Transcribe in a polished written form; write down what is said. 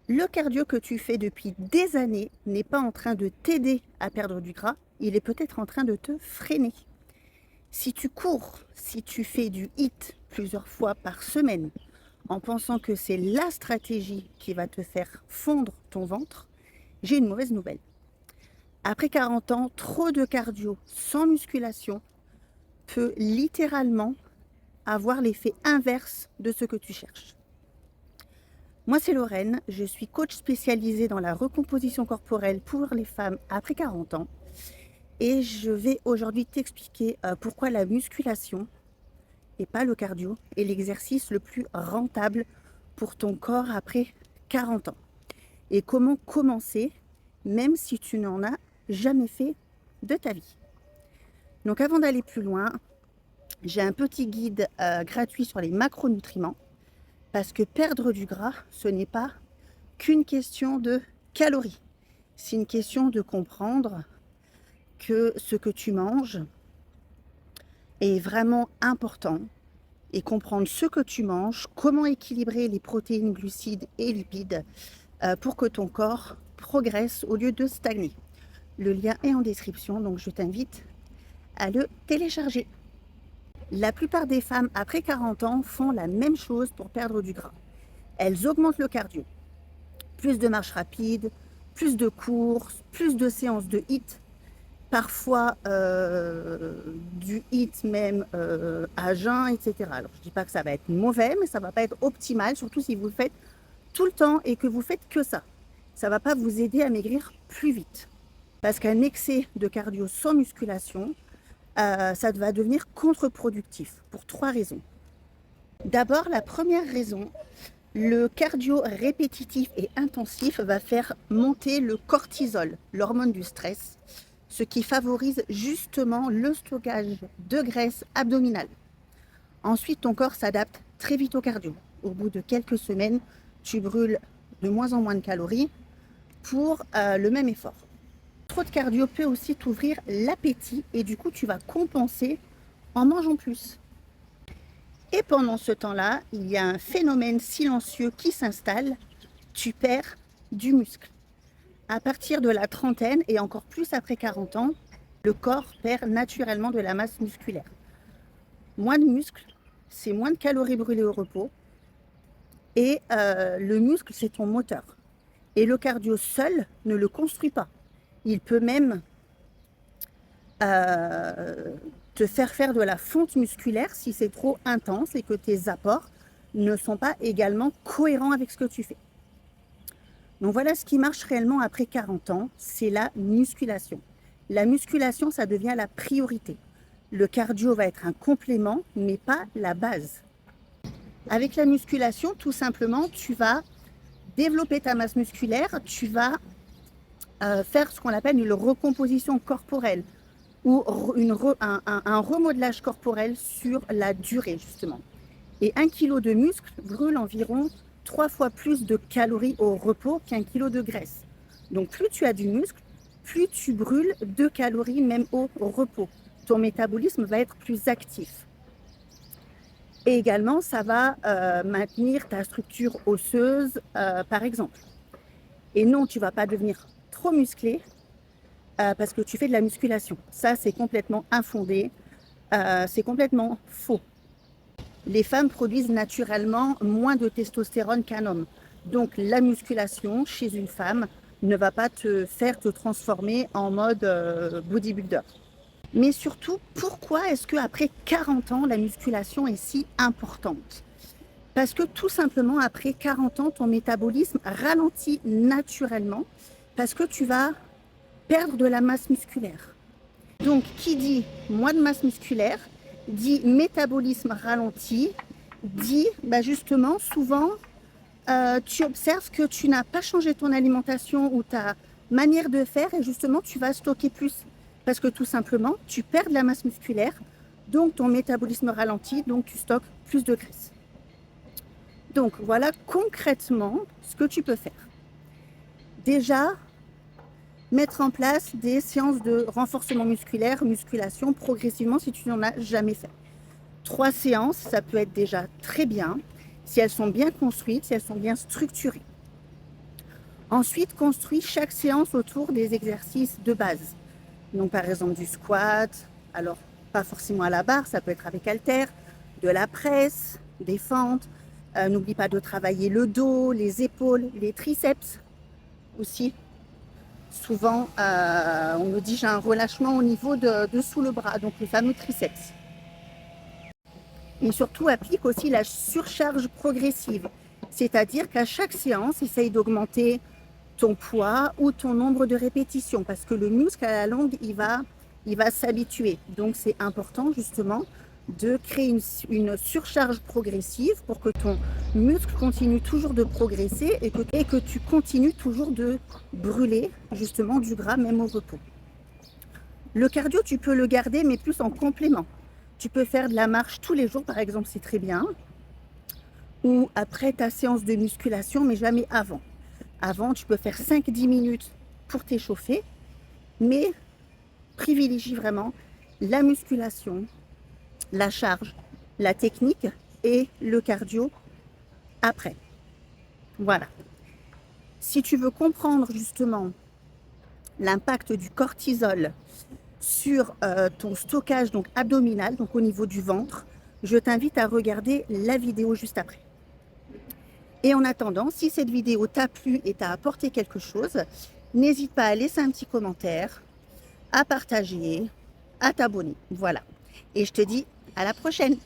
Le cardio que tu fais depuis des années n'est pas en train de t'aider à perdre du gras, il est peut-être en train de te freiner. Si tu cours, si tu fais du HIIT plusieurs fois par semaine, en pensant que c'est la stratégie qui va te faire fondre ton ventre, j'ai une mauvaise nouvelle. Après 40 ans, trop de cardio sans musculation peut littéralement avoir l'effet inverse de ce que tu cherches. Moi, c'est Lorraine, je suis coach spécialisée dans la recomposition corporelle pour les femmes après 40 ans et je vais aujourd'hui t'expliquer pourquoi la musculation et pas le cardio est l'exercice le plus rentable pour ton corps après 40 ans et comment commencer même si tu n'en as jamais fait de ta vie. Donc avant d'aller plus loin, j'ai un petit guide gratuit sur les macronutriments parce que perdre du gras, ce n'est pas qu'une question de calories. C'est une question de comprendre que ce que tu manges est vraiment important et comprendre ce que tu manges, comment équilibrer les protéines, glucides et lipides pour que ton corps progresse au lieu de stagner. Le lien est en description, donc je t'invite à le télécharger. La plupart des femmes après 40 ans font la même chose pour perdre du gras. Elles augmentent le cardio. Plus de marche rapide, plus de courses, plus de séances de HIIT, parfois du HIIT même à jeun, etc. Alors je ne dis pas que ça va être mauvais, mais ça ne va pas être optimal, surtout si vous le faites tout le temps et que vous faites que ça. Ça ne va pas vous aider à maigrir plus vite. Parce qu'un excès de cardio sans musculation, ça va devenir contre-productif pour 3 raisons. D'abord, la première raison, le cardio répétitif et intensif va faire monter le cortisol, l'hormone du stress, ce qui favorise justement le stockage de graisse abdominale. Ensuite, ton corps s'adapte très vite au cardio. Au bout de quelques semaines, tu brûles de moins en moins de calories pour le même effort. Trop de cardio peut aussi t'ouvrir l'appétit et du coup, tu vas compenser en mangeant plus. Et pendant ce temps-là, il y a un phénomène silencieux qui s'installe, tu perds du muscle. À partir de la trentaine et encore plus après 40 ans, le corps perd naturellement de la masse musculaire. Moins de muscles, c'est moins de calories brûlées au repos et le muscle, c'est ton moteur. Et le cardio seul ne le construit pas. Il peut même te faire de la fonte musculaire si c'est trop intense et que tes apports ne sont pas également cohérents avec ce que tu fais. Donc voilà ce qui marche réellement après 40 ans, c'est la musculation. La musculation, ça devient la priorité. Le cardio va être un complément, mais pas la base. Avec la musculation, tout simplement, tu vas développer ta masse musculaire, tu vas faire ce qu'on appelle une recomposition corporelle ou un remodelage corporel sur la durée, justement. Et 1 kg de muscle brûle environ 3 fois plus de calories au repos qu'1 kg de graisse. Donc plus tu as du muscle, plus tu brûles de calories même au repos. Ton métabolisme va être plus actif. Et également, ça va maintenir ta structure osseuse, par exemple. Et non, tu ne vas pas devenir trop musclé parce que tu fais de la musculation. Ça, c'est complètement infondé, c'est complètement faux. Les femmes produisent naturellement moins de testostérone qu'un homme. Donc la musculation chez une femme ne va pas te faire te transformer en mode bodybuilder. Mais surtout, pourquoi est-ce qu'après 40 ans, la musculation est si importante? Parce que tout simplement, après 40 ans, ton métabolisme ralentit naturellement parce que tu vas perdre de la masse musculaire. Donc, qui dit moins de masse musculaire, dit métabolisme ralenti, dit justement, souvent, tu observes que tu n'as pas changé ton alimentation ou ta manière de faire et justement, tu vas stocker plus. Parce que tout simplement, tu perds de la masse musculaire, donc ton métabolisme ralentit, donc tu stockes plus de graisse. Donc, voilà concrètement ce que tu peux faire. Déjà, mettre en place des séances de renforcement musculaire, musculation, progressivement si tu n'en as jamais fait. 3 séances, ça peut être déjà très bien, si elles sont bien construites, si elles sont bien structurées. Ensuite, construis chaque séance autour des exercices de base. Donc par exemple du squat, alors pas forcément à la barre, ça peut être avec haltère, de la presse, des fentes. N'oublie pas de travailler le dos, les épaules, les triceps aussi. Souvent, on me dit j'ai un relâchement au niveau de sous le bras, donc le fameux triceps. Et surtout, applique aussi la surcharge progressive. C'est-à-dire qu'à chaque séance, essaye d'augmenter ton poids ou ton nombre de répétitions parce que le muscle à la longue, il va s'habituer. Donc, c'est important justement de créer une surcharge progressive pour que ton muscle continue toujours de progresser et que tu continues toujours de brûler justement du gras même au repos. Le cardio, tu peux le garder mais plus en complément. Tu peux faire de la marche tous les jours, par exemple, c'est très bien. Ou après ta séance de musculation, mais jamais avant. Avant, tu peux faire 5-10 minutes pour t'échauffer, mais privilégie vraiment la musculation, la charge, la technique et le cardio après. Voilà. Si tu veux comprendre justement l'impact du cortisol sur ton stockage donc abdominal, donc au niveau du ventre, je t'invite à regarder la vidéo juste après. Et en attendant, si cette vidéo t'a plu et t'a apporté quelque chose, n'hésite pas à laisser un petit commentaire, à partager, à t'abonner. Voilà. Et je te dis à la prochaine.